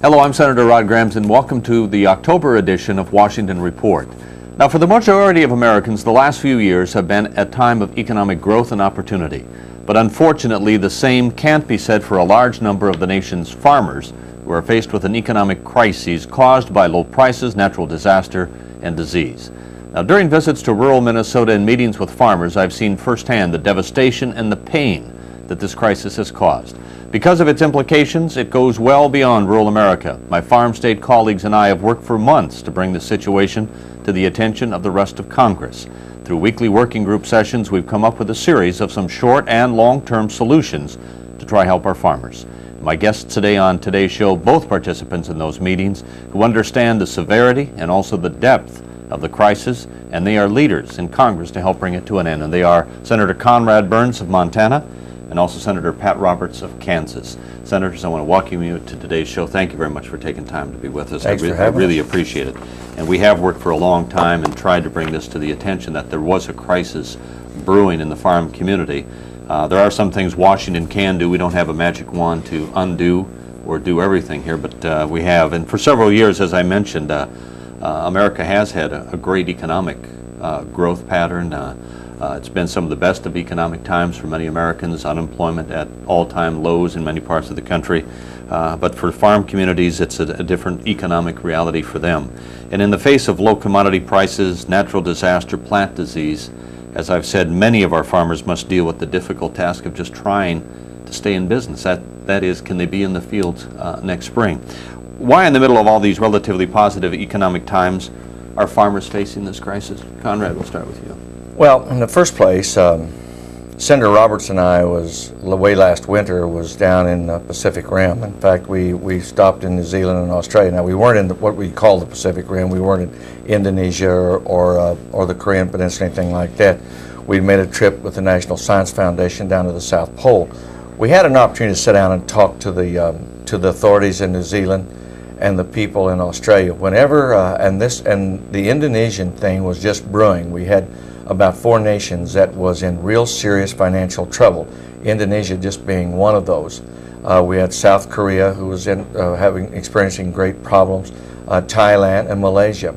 Hello, I'm Senator Rod Grams, and welcome to the October edition of Washington Report. Now, for the majority of Americans, the last few years have been a time of economic growth and opportunity. But unfortunately, the same can't be said for a large number of the nation's farmers who are faced with an economic crisis caused by low prices, natural disaster, and disease. Now, during visits to rural Minnesota and meetings with farmers, I've seen firsthand the devastation and the pain that this crisis has caused. Because of its implications, it goes well beyond rural America. My farm state colleagues and I have worked for months to bring the situation to the attention of the rest of Congress. Through weekly working group sessions, we've come up with a series of some short and long-term solutions to try help our farmers. My guests today on today's show, both participants in those meetings who understand the severity and also the depth of the crisis, and they are leaders in Congress to help bring it to an end. And they are Senator Conrad Burns of Montana and also Senator Pat Roberts of Kansas. Senators, I want to welcome you to today's show. Thank you very much for taking time to be with us. Thanks for I having really us. appreciate it. And we have worked for a long time and tried to bring this to the attention that there was a crisis brewing in the farm community. There are some things Washington can do. We don't have a magic wand to undo or do everything here, but we have. And for several years, as I mentioned, America has had a great economic growth pattern. It's been some of the best of economic times for many Americans, unemployment at all-time lows in many parts of the country. But for farm communities, it's a different economic reality for them. And in the face of low commodity prices, natural disaster, plant disease, as I've said, many of our farmers must deal with the difficult task of just trying to stay in business. That is, can they be in the fields next spring? Why, in the middle of all these relatively positive economic times, are farmers facing this crisis? Conrad, we'll start with you. Well, in the first place, Senator Roberts and I way last winter was down in the Pacific Rim. In fact, we stopped in New Zealand and Australia. Now, we weren't in what we call the Pacific Rim. We weren't in Indonesia or the Korean Peninsula, anything like that. We made a trip with the National Science Foundation down to the South Pole. We had an opportunity to sit down and talk to the authorities in New Zealand and the people in Australia. Whenever and the Indonesian thing was just brewing. We had about 4 nations that was in real serious financial trouble, Indonesia just being one of those. We had South Korea, who was experiencing great problems, Thailand and Malaysia.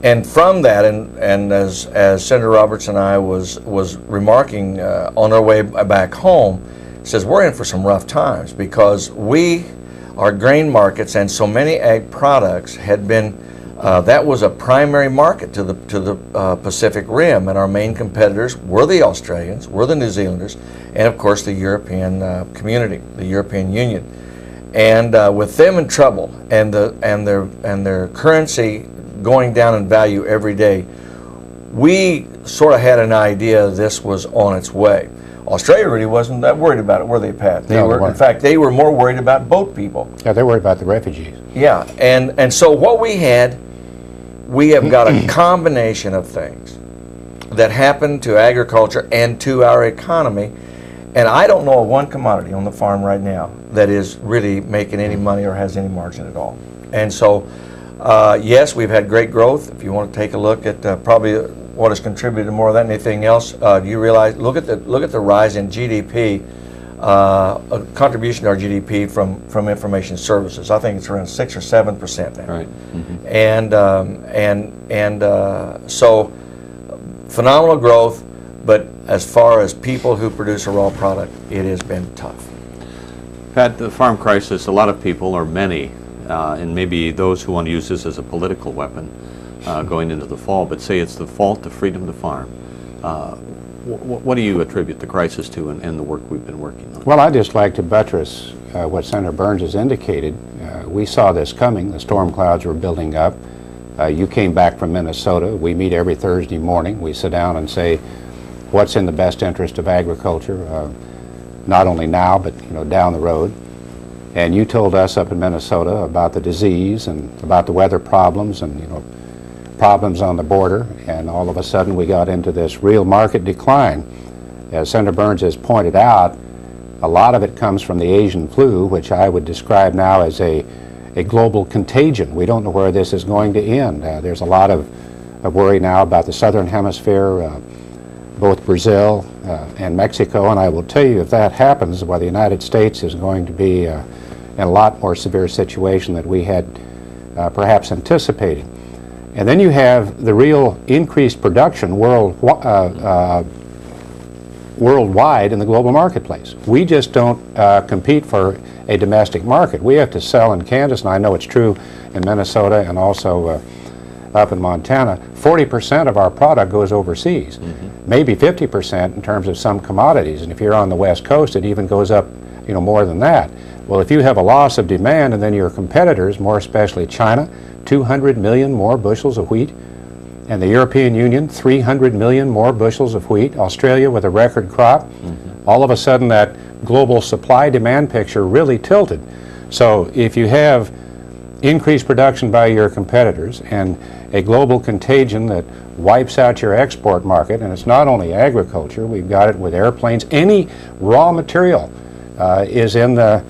And from that, and as Senator Roberts and I was remarking on our way back home, says we're in for some rough times because our grain markets and so many ag products had been that was a primary market to the Pacific Rim, and our main competitors were the Australians, were the New Zealanders, and of course the European community, the European Union. And with them in trouble and their currency going down in value every day, we sort of had an idea this was on its way. Australia really wasn't that worried about it, were they, Pat? In fact, they were more worried about boat people. Yeah, they're worried about the refugees. Yeah, and so what we have got a combination of things that happen to agriculture and to our economy, and I don't know of one commodity on the farm right now that is really making any money or has any margin at all. And so, yes, we've had great growth. If you want to take a look at probably what has contributed more than anything else, you realize look at the rise in GDP, contribution to our GDP from information services. I think it's around 6 or 7% now. Right. Mm-hmm. So phenomenal growth, but as far as people who produce a raw product, it has been tough. Pat, the farm crisis, a lot of people, or many, and maybe those who want to use this as a political weapon going into the fall, but say it's the fault of freedom to farm. What do you attribute the crisis to and the work we've been working on? Well, I'd just like to buttress what Senator Burns has indicated. We saw this coming. The storm clouds were building up. You came back from Minnesota. We meet every Thursday morning. We sit down and say, what's in the best interest of agriculture, not only now, but down the road. And you told us up in Minnesota about the disease and about the weather problems and problems on the border, and all of a sudden we got into this real market decline. As Senator Burns has pointed out, a lot of it comes from the Asian flu, which I would describe now as a global contagion. We don't know where this is going to end. There's a lot of worry now about the southern hemisphere, both Brazil and Mexico, and I will tell you if that happens, well, the United States is going to be in in a lot more severe situation that we had perhaps anticipated. And then you have the real increased production worldwide in the global marketplace. We just don't compete for a domestic market. We have to sell in Kansas, and I know it's true in Minnesota and also up in Montana. 40% of our product goes overseas, maybe 50% in terms of some commodities. And if you're on the West Coast, it even goes up, you know, more than that. Well, if you have a loss of demand, and then your competitors, more especially China, 200 million more bushels of wheat, and the European Union, 300 million more bushels of wheat, Australia with a record crop, all of a sudden that global supply-demand picture really tilted. So if you have increased production by your competitors and a global contagion that wipes out your export market, and it's not only agriculture, we've got it with airplanes, any raw material is in the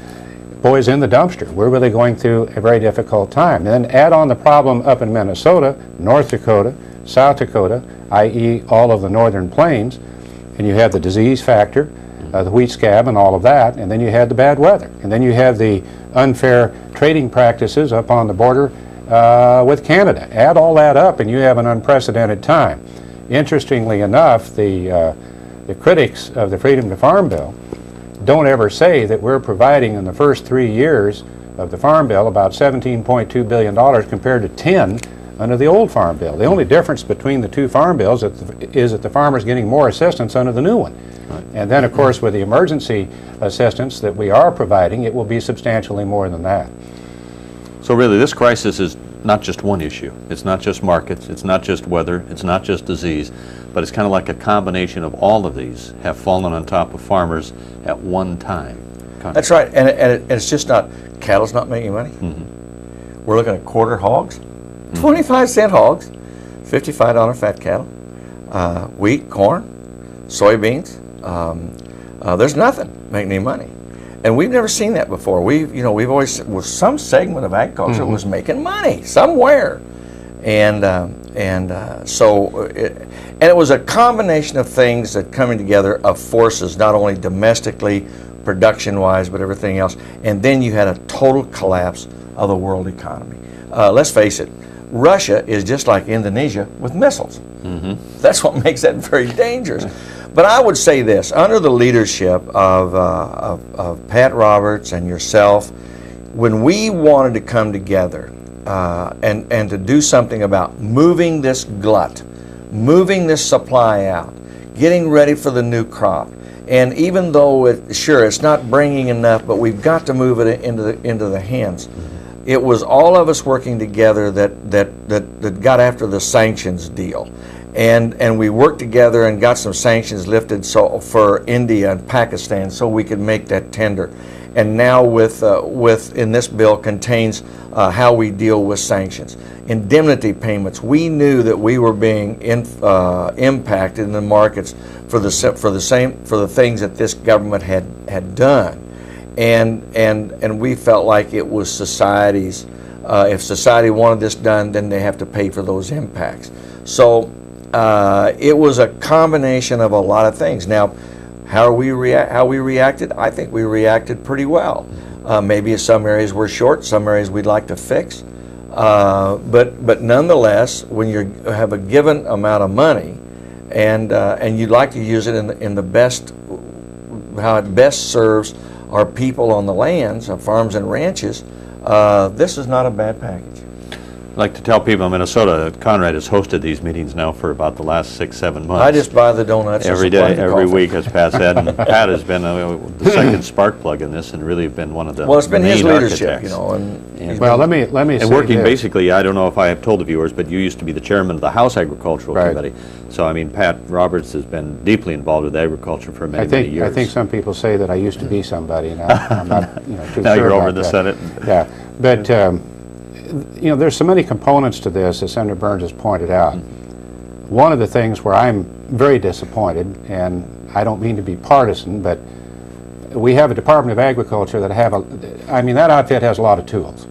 dumpster. We're really going through a very difficult time. And then add on the problem up in Minnesota, North Dakota, South Dakota, i.e. all of the northern plains, and you have the disease factor, the wheat scab and all of that, and then you had the bad weather. And then you have the unfair trading practices up on the border with Canada. Add all that up and you have an unprecedented time. Interestingly enough, the critics of the Freedom to Farm Bill don't ever say that we're providing in the first 3 years of the Farm Bill about $17.2 billion compared to 10 under the old Farm Bill. The only difference between the two Farm Bills is that the farmer's getting more assistance under the new one. And then, of course, with the emergency assistance that we are providing, it will be substantially more than that. So really, this crisis is not just one issue. It's not just markets, it's not just weather, it's not just disease, but it's kind of like a combination of all of these have fallen on top of farmers at one time. Conrad. That's right, and it's just not, cattle's not making money. We're looking at quarter hogs, 25-cent hogs, $55 fat cattle, wheat, corn, soybeans. There's nothing making any money. And we've never seen that before. We've always, with some segment of agriculture was making money somewhere. And it was a combination of things that coming together of forces, not only domestically, production-wise, but everything else. And then you had a total collapse of the world economy. Let's face it, Russia is just like Indonesia with missiles. That's what makes that very dangerous. But I would say this, under the leadership of Pat Roberts and yourself, when we wanted to come together and to do something about moving this glut, moving this supply out, getting ready for the new crop, and even though it's not bringing enough, but we've got to move it into the hands. It was all of us working together that got after the sanctions deal. And we worked together and got some sanctions lifted for India and Pakistan so we could make that tender. And now in this bill contains how we deal with sanctions. Indemnity payments. We knew that we were being impacted in the markets for the things that this government had done. And we felt like it was society's, if society wanted this done, then they have to pay for those impacts. So it was a combination of a lot of things. Now, how we reacted, I think we reacted pretty well. Maybe some areas we're short, some areas we'd like to fix. But nonetheless, when you have a given amount of money and you'd like to use it in the best, how it best serves our people on the lands, farms and ranches, this is not a bad package. I'd like to tell people in Minnesota that Conrad has hosted these meetings now for about the last 6-7 months. I just buy the donuts every day, every week, as Pat said. And Pat has been the second spark plug in this, and really been one of the well, it's been main his leadership, architects. Well, let me say and working this. basically, I don't know if I have told the viewers, but you used to be the chairman of the House Agricultural Committee. So I mean, Pat Roberts has been deeply involved with agriculture for many years. I think some people say that I used to be somebody, and I'm not, too now sure you're over about in the that. Senate. Yeah, but there's so many components to this, as Senator Burns has pointed out. One of the things where I'm very disappointed, and I don't mean to be partisan, but we have a Department of Agriculture that that outfit has a lot of tools.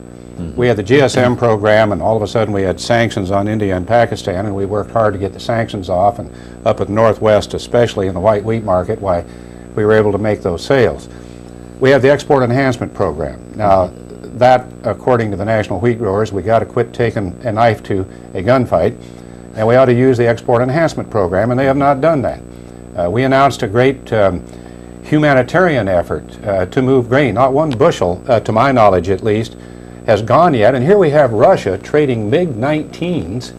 We had the GSM program, and all of a sudden we had sanctions on India and Pakistan, and we worked hard to get the sanctions off, and up at the Northwest, especially in the white wheat market, why we were able to make those sales. We have the Export Enhancement Program. Now, that, according to the National Wheat Growers, we got to quit taking a knife to a gunfight, and we ought to use the Export Enhancement Program, and they have not done that. We announced a great humanitarian effort to move grain. Not one bushel, to my knowledge at least, has gone yet, and here we have Russia trading MiG-19s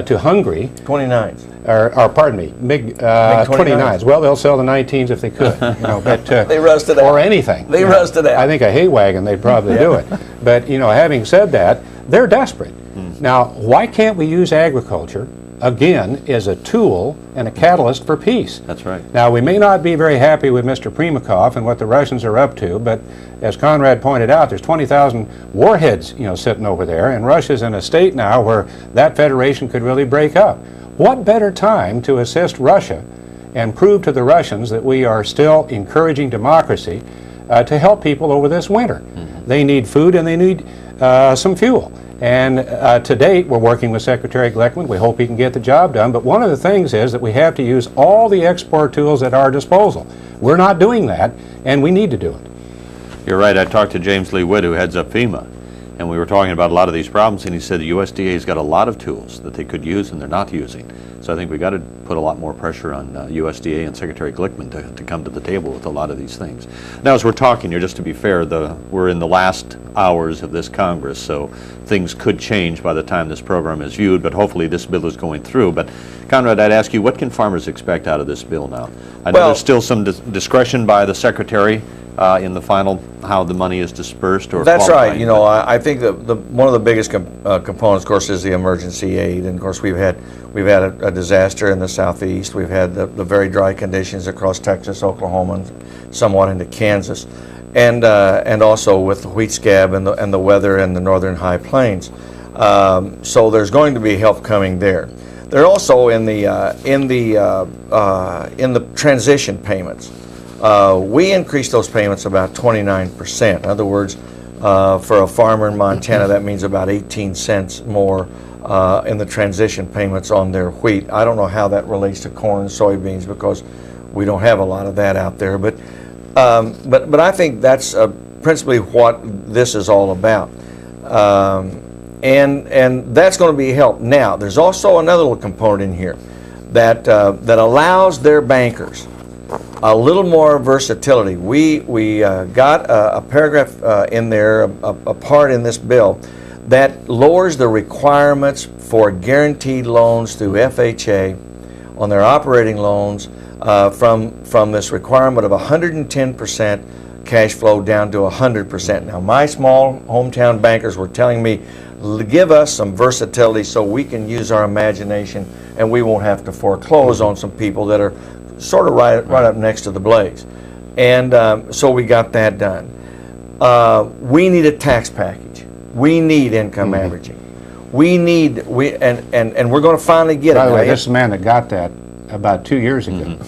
to Hungary. 29s. Or pardon me, MiG-29s. Well, they'll sell the 19s if they could, you know, but they rusted out. or anything. They rusted out. I think a hay wagon, they'd probably do it. But you know, having said that, they're desperate. Now, why can't we use agriculture again as a tool and a catalyst for peace? That's right. Now, we may not be very happy with Mr. Primakov and what the Russians are up to, but as Conrad pointed out, there's 20,000 warheads, you know, sitting over there, and Russia's in a state now where that federation could really break up. What better time to assist Russia and prove to the Russians that we are still encouraging democracy to help people over this winter? They need food and they need some fuel. And to date, we're working with Secretary Glickman. We hope he can get the job done. But one of the things is that we have to use all the export tools at our disposal. We're not doing that, and we need to do it. You're right. I talked to James Lee Witt, who heads up FEMA, and we were talking about a lot of these problems, and he said the USDA's got a lot of tools that they could use and they're not using. So I think we got to put a lot more pressure on USDA and Secretary Glickman to come to the table with a lot of these things. Now, as we're talking here, just to be fair, we're in the last hours of this Congress, so things could change by the time this program is viewed, but hopefully this bill is going through. But Conrad, I'd ask you, what can farmers expect out of this bill now? I know there's still some discretion by the Secretary in the final, how the money is dispersed or That's right. You know, I think that one of the biggest components, of course, is the emergency aid. And of course, we've had a disaster in the southeast. We've had the very dry conditions across Texas, Oklahoma, and somewhat into Kansas, and also with the wheat scab and the weather in the northern high plains. So there's going to be help coming there. They're also in the transition payments. We increased those payments about 29%. In other words, for a farmer in Montana, that means about 18 cents more in the transition payments on their wheat. I don't know how that relates to corn and soybeans because we don't have a lot of that out there. But I think that's principally what this is all about. And that's going to be help. Now, there's also another little component in here that allows their bankers a little more versatility. We got a paragraph in there, a part in this bill that lowers the requirements for guaranteed loans through FHA on their operating loans from this requirement of 110% cash flow down to 100%. Now, my small hometown bankers were telling me, give us some versatility so we can use our imagination and we won't have to foreclose on some people that are sort of right up next to the blaze. And so we got that done. We need a tax package. We need income averaging. And we're going to finally get it. By the way, this is the man that got that about 2 years ago.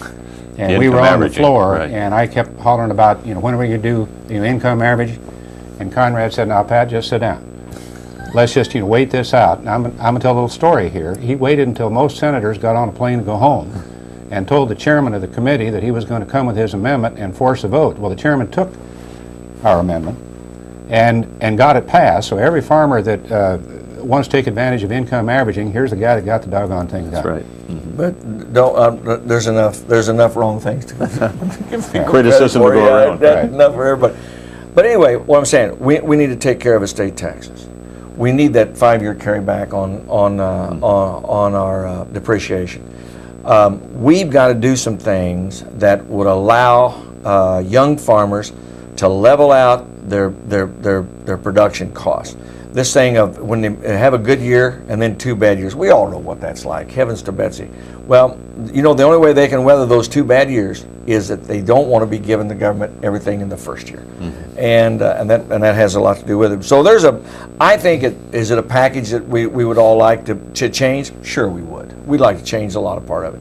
And we were on the floor, and I kept hollering about, you know, when are we going to do income average? And Conrad said, now, Pat, just sit down. Let's just, wait this out. And I'm going to tell a little story here. He waited until most senators got on a plane to go home and told the chairman of the committee that he was going to come with his amendment and force a vote. Well, the chairman took our amendment and got it passed. So every farmer that wants to take advantage of income averaging, here's the guy that got the doggone thing done. That's right. But don't, there's enough wrong things to give criticism to go around. Right. Enough for everybody. But anyway, what I'm saying, we need to take care of estate taxes. We need that 5-year carryback on our depreciation. We've got to do some things that would allow young farmers to level out their production costs. This thing of when they have a good year and then 2 bad years, we all know what that's like. Heavens to Betsy. Well, the only way they can weather those 2 bad years is that they don't want to be giving the government everything in the first year, and that has a lot to do with it. So I think is it a package that we would all like to change? Sure, we would. We'd like to change a lot of part of it.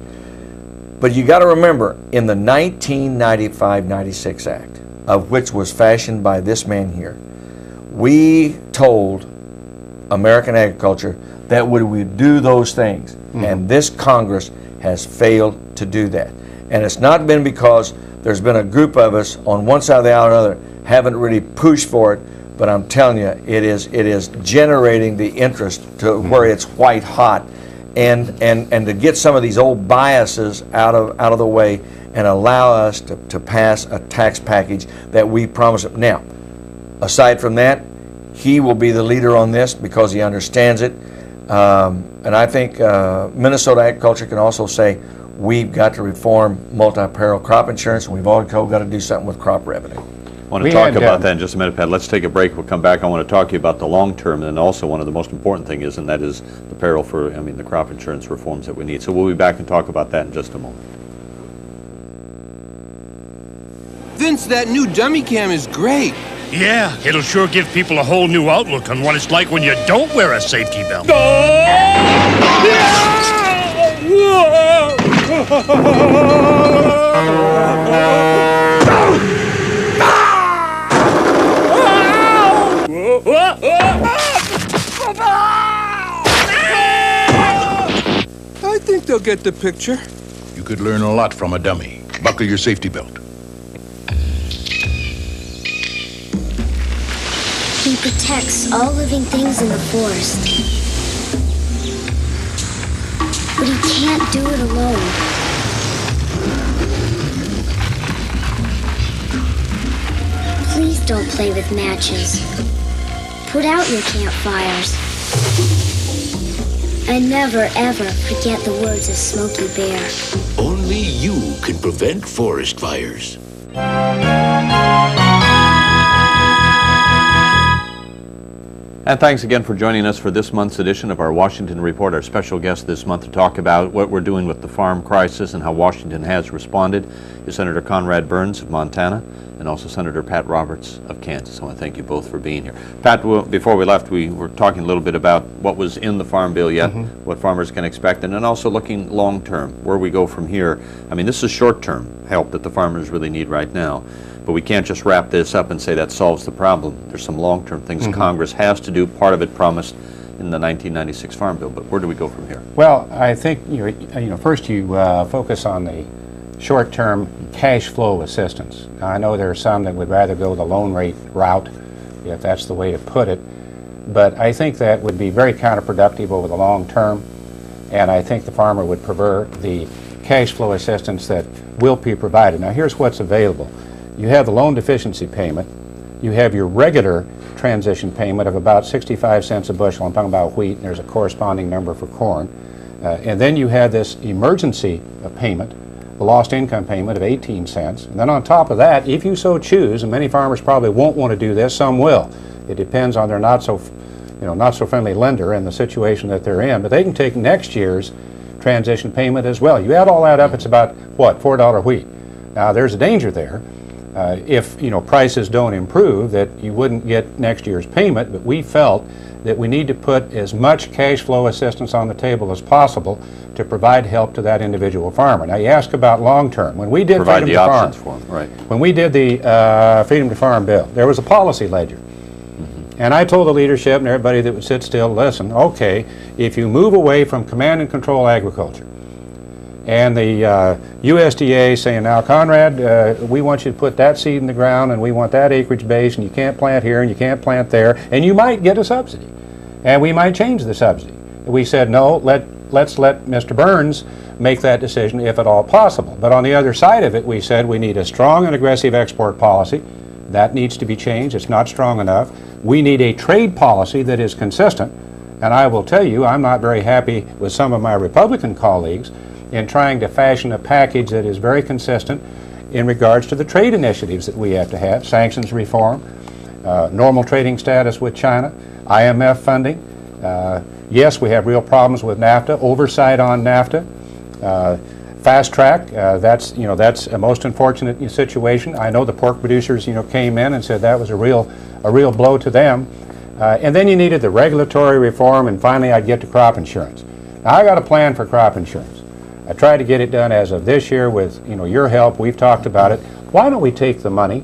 But you got to remember, in the 1995-96 Act, of which was fashioned by this man here, we told American agriculture that we would do those things, and this Congress has failed to do that. And it's not been because There's been a group of us on one side of the aisle or another haven't really pushed for it, but I'm telling you, it is generating the interest to where it's white hot, and to get some of these old biases out of the way and allow us to pass a tax package that we promised him. Now, aside from that, he will be the leader on this because he understands it, and I think Minnesota Agriculture can also say we've got to reform multi-peril crop insurance, and we've also got to do something with crop revenue. I want to talk about that in just a minute, Pat. Let's take a break. We'll come back. I want to talk to you about the long term, and also one of the most important thing is, and that is the peril for, the crop insurance reforms that we need. So we'll be back and talk about that in just a moment. Vince, that new dummy cam is great. Yeah, it'll sure give people a whole new outlook on what it's like when you don't wear a safety belt. I think they'll get the picture. You could learn a lot from a dummy. Buckle your safety belt. He protects all living things in the forest. But he can't do it alone. Please don't play with matches. Put out your campfires. And never, ever forget the words of Smokey Bear. Only you can prevent forest fires. And thanks again for joining us for this month's edition of our Washington Report. Our special guest this month to talk about what we're doing with the farm crisis and how Washington has responded is Senator Conrad Burns of Montana and also Senator Pat Roberts of Kansas. I want to thank you both for being here. Pat, before we left, we were talking a little bit about what was in the Farm Bill yet, what farmers can expect, and then also looking long-term, where we go from here. This is short-term help that the farmers really need right now. But we can't just wrap this up and say that solves the problem. There's some long-term things Congress has to do, part of it promised in the 1996 Farm Bill. But where do we go from here? Well, I think first you focus on the short-term cash flow assistance. Now, I know there are some that would rather go the loan rate route, if that's the way to put it. But I think that would be very counterproductive over the long term, and I think the farmer would prefer the cash flow assistance that will be provided. Now, here's what's available. You have the loan deficiency payment. You have your regular transition payment of about 65 cents a bushel. I'm talking about wheat, and there's a corresponding number for corn. And then you have this emergency payment, the lost income payment of 18 cents. And then on top of that, if you so choose, and many farmers probably won't want to do this, some will. It depends on their not so friendly lender and the situation that they're in, but they can take next year's transition payment as well. You add all that up, it's about, what, $4 wheat. Now, there's a danger there. If prices don't improve, that you wouldn't get next year's payment, but we felt that we need to put as much cash flow assistance on the table as possible to provide help to that individual farmer. Now, you ask about long term. When we did Provide Freedom the to options Farm, for them, right? when we did the Freedom to Farm bill, there was a policy ledger. And I told the leadership and everybody that would sit still, listen, okay, if you move away from command and control agriculture, and the USDA saying, now, Conrad, we want you to put that seed in the ground, and we want that acreage base, and you can't plant here, and you can't plant there, and you might get a subsidy. And we might change the subsidy. We said, no, let's let Mr. Burns make that decision if at all possible. But on the other side of it, we said we need a strong and aggressive export policy. That needs to be changed. It's not strong enough. We need a trade policy that is consistent. And I will tell you, I'm not very happy with some of my Republican colleagues in trying to fashion a package that is very consistent in regards to the trade initiatives that we have to have, sanctions reform, normal trading status with China, IMF funding. Yes, we have real problems with NAFTA, oversight on NAFTA, fast track. That's a most unfortunate situation. I know the pork producers came in and said that was a real blow to them. And then you needed the regulatory reform, and finally I'd get to crop insurance. Now, I got a plan for crop insurance. I tried to get it done as of this year with your help. We've talked about it. Why don't we take the money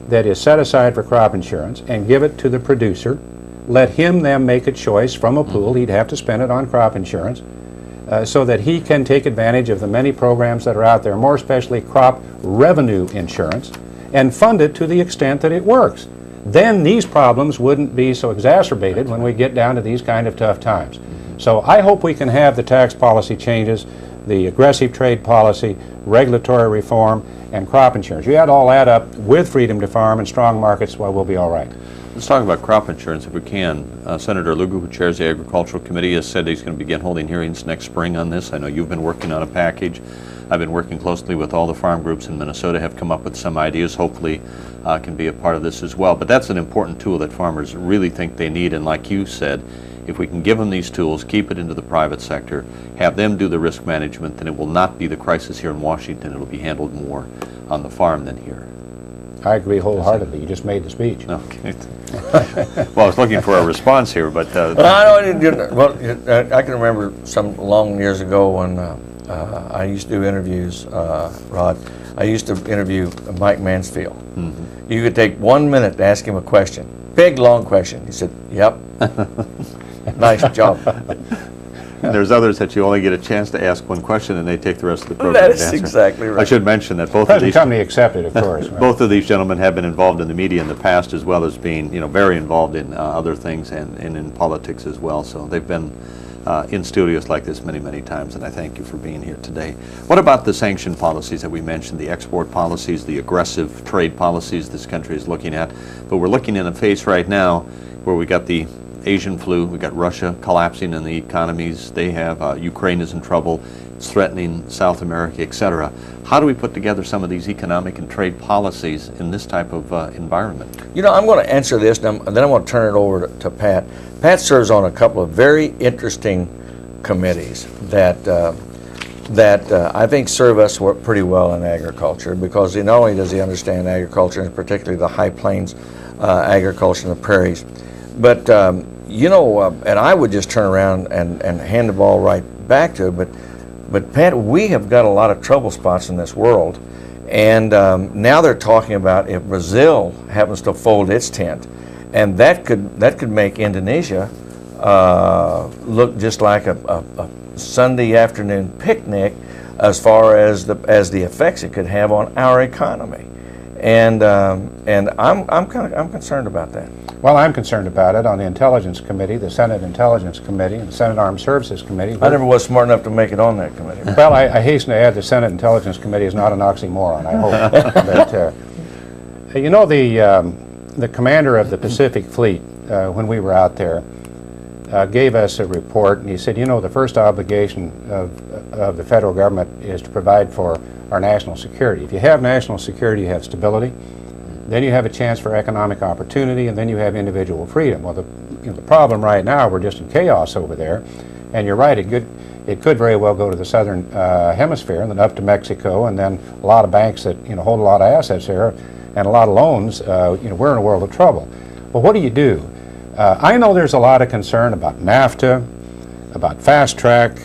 that is set aside for crop insurance and give it to the producer, let them make a choice from a pool. He'd have to spend it on crop insurance. so that he can take advantage of the many programs that are out there, more especially crop revenue insurance, and fund it to the extent that it works. Then these problems wouldn't be so exacerbated when we get down to these kind of tough times. So I hope we can have the tax policy changes, the aggressive trade policy, regulatory reform, and crop insurance. You add all that up with freedom to farm and strong markets, well, we'll be all right. Let's talk about crop insurance if we can. Senator Lugar, who chairs the Agricultural Committee, has said he's going to begin holding hearings next spring on this. I know you've been working on a package. I've been working closely with all the farm groups in Minnesota, have come up with some ideas, hopefully can be a part of this as well. But that's an important tool that farmers really think they need, and like you said, if we can give them these tools, keep it into the private sector, have them do the risk management, then it will not be the crisis here in Washington. It will be handled more on the farm than here. I agree wholeheartedly. You just made the speech. Okay. Well, I was looking for a response here, but... I can remember some long years ago when I used to do interviews, Rod. I used to interview Mike Mansfield. Mm-hmm. You could take 1 minute to ask him a question. Big, long question. He said, yep. Nice job. And there's others that you only get a chance to ask one question and they take the rest of the program That is to answer. exactly right. I should mention that both of Present these... company accepted, of course. Right? Both of these gentlemen have been involved in the media in the past, as well as being, very involved in other things and in politics as well. So they've been in studios like this many, many times, and I thank you for being here today. What about the sanction policies that we mentioned, the export policies, the aggressive trade policies this country is looking at? But we're looking in a phase right now where we got the Asian flu, we got Russia collapsing in the economies they have, Ukraine is in trouble, it's threatening South America, etc. How do we put together some of these economic and trade policies in this type of environment? I'm going to answer this, and then I'm going to turn it over to Pat. Pat serves on a couple of very interesting committees that I think serve us pretty well in agriculture, because not only does he understand agriculture, and particularly the high plains agriculture and the prairies, but and I would just turn around and hand the ball right back to it, but Pat, we have got a lot of trouble spots in this world, and now they're talking about if Brazil happens to fold its tent, and that could make Indonesia look just like a Sunday afternoon picnic as far as the effects it could have on our economy, and I'm concerned about that. Well, I'm concerned about it on the Intelligence Committee, the Senate Intelligence Committee, and the Senate Armed Services Committee. I never was smart enough to make it on that committee. Well, I hasten to add the Senate Intelligence Committee is not an oxymoron, I hope. But, the commander of the Pacific Fleet, when we were out there, gave us a report, and he said, the first obligation of the federal government is to provide for our national security. If you have national security, you have stability. Then you have a chance for economic opportunity, and then you have individual freedom. Well, the problem right now, we're just in chaos over there, and you're right, it could very well go to the southern hemisphere, and then up to Mexico, and then a lot of banks that hold a lot of assets there, and a lot of loans. We're in a world of trouble. But what do you do? I know there's a lot of concern about NAFTA, about fast track,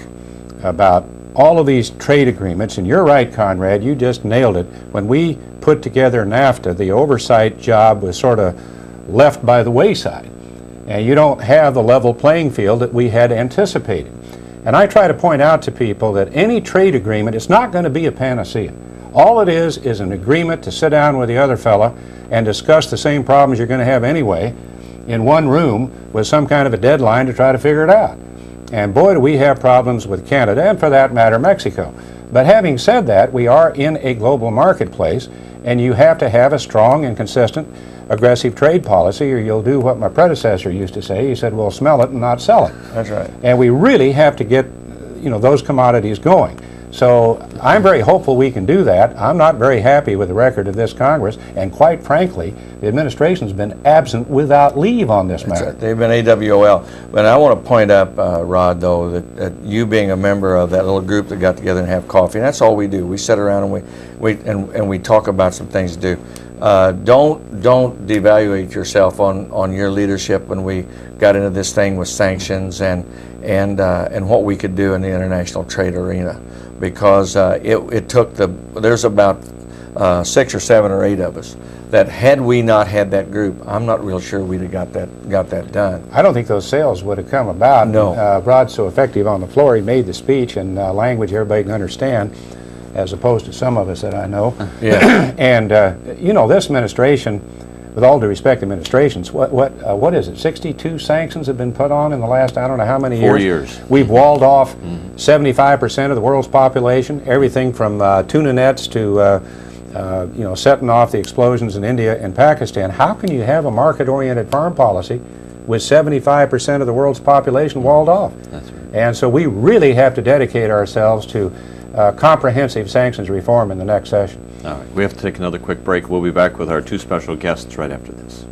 about all of these trade agreements, and you're right, Conrad, you just nailed it. When we put together NAFTA, the oversight job was sort of left by the wayside, and you don't have the level playing field that we had anticipated. And I try to point out to people that any trade agreement is not going to be a panacea. All it is an agreement to sit down with the other fella and discuss the same problems you're going to have anyway in one room with some kind of a deadline to try to figure it out. And boy, do we have problems with Canada, and for that matter, Mexico. But having said that, we are in a global marketplace, and you have to have a strong and consistent aggressive trade policy, or you'll do what my predecessor used to say. He said, we'll smell it and not sell it. That's right. And we really have to get those commodities going. So I'm very hopeful we can do that. I'm not very happy with the record of this Congress, and quite frankly, the administration's been absent without leave on this matter. Right. They've been AWOL. But I want to point out, Rod, though, that you being a member of that little group that got together and have coffee, and that's all we do. We sit around and we talk about some things to do. Don't devaluate yourself on your leadership when we got into this thing with sanctions and what we could do in the international trade arena, because it took there's about 6 or 7 or 8 of us that had we not had that group, I'm not real sure we'd have got that done. I don't think those sales would have come about. No. Rod's so effective on the floor, he made the speech in language everybody can understand, as opposed to some of us that I know. Yeah. And you know, this administration, with all due respect to administrations, what is it? 62 sanctions have been put on in the last, I don't know how many 4 years. We've walled off 75% of the world's population, everything from tuna nets to you know, setting off the explosions in India and Pakistan. How can you have a market-oriented foreign policy with 75% of the world's population walled off? That's right. And so we really have to dedicate ourselves to comprehensive sanctions reform in the next session. All right, we have to take another quick break. We'll be back with our two special guests right after this.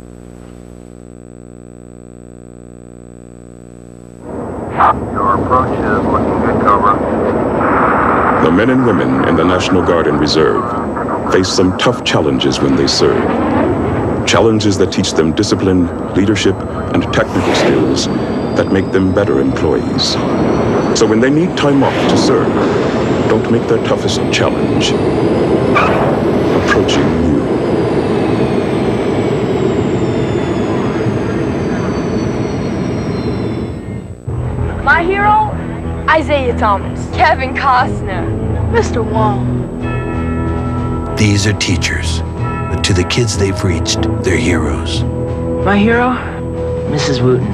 Your approach is looking good, Cobra. The men and women in the National Guard and Reserve face some tough challenges when they serve. Challenges that teach them discipline, leadership, and technical skills that make them better employees. So when they need time off to serve, don't make their toughest challenge approaching you. My hero? Isaiah Thomas, Kevin Costner, Mr. Wong. These are teachers, but to the kids they've reached, they're heroes. My hero? Mrs. Wooten.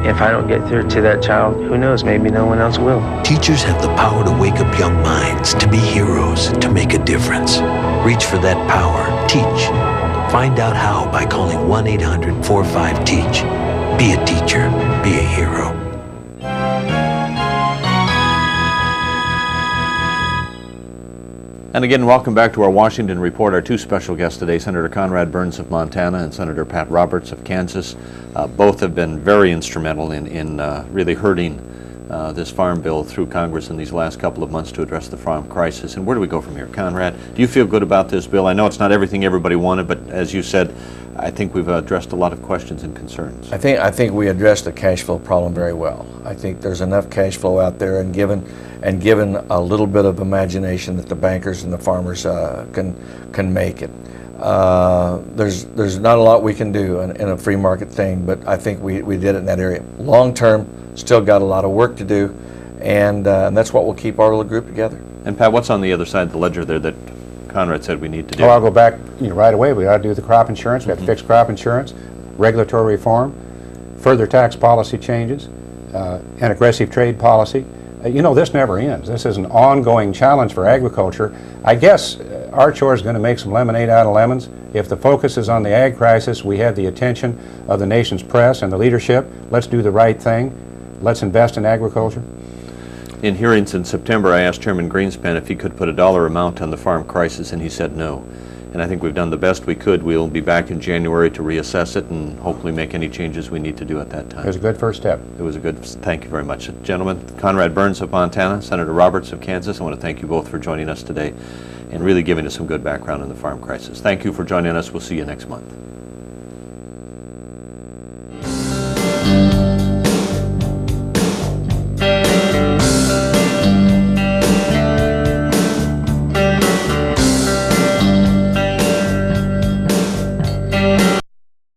If I don't get through to that child, who knows, maybe no one else will. Teachers have the power to wake up young minds, to be heroes, to make a difference. Reach for that power. Teach. Find out how by calling 1-800-45-TEACH. Be a teacher. Be a hero. And again, welcome back to our Washington Report. Our two special guests today, Senator Conrad Burns of Montana and Senator Pat Roberts of Kansas. Both have been very instrumental in really hurting this farm bill through Congress in these last couple of months to address the farm crisis. And where do we go from here? Conrad, do you feel good about this bill? I know it's not everything everybody wanted, but as you said, I think we've addressed a lot of questions and concerns. I think we addressed the cash flow problem very well. I think there's enough cash flow out there, and given a little bit of imagination that the bankers and the farmers can make it. There's not a lot we can do in a free market thing, but I think we did it in that area. Long term, still got a lot of work to do, and that's what will keep our little group together. And Pat, what's on the other side of the ledger there that Conrad said we need to do? Oh, I'll go back right away. We ought to do the crop insurance. We have to fix crop insurance, regulatory reform, further tax policy changes, and aggressive trade policy. You know, this never ends. This is an ongoing challenge for agriculture. I guess our chore is going to make some lemonade out of lemons. If the focus is on the ag crisis, we have the attention of the nation's press and the leadership. Let's do the right thing. Let's invest in agriculture. In hearings in September, I asked Chairman Greenspan if he could put a dollar amount on the farm crisis, and he said no. And I think we've done the best we could. We'll be back in January to reassess it and hopefully make any changes we need to do at that time. It was a good first step. It was a good, thank you very much. Gentlemen, Conrad Burns of Montana, Senator Roberts of Kansas, I want to thank you both for joining us today and really giving us some good background on the farm crisis. Thank you for joining us. We'll see you next month.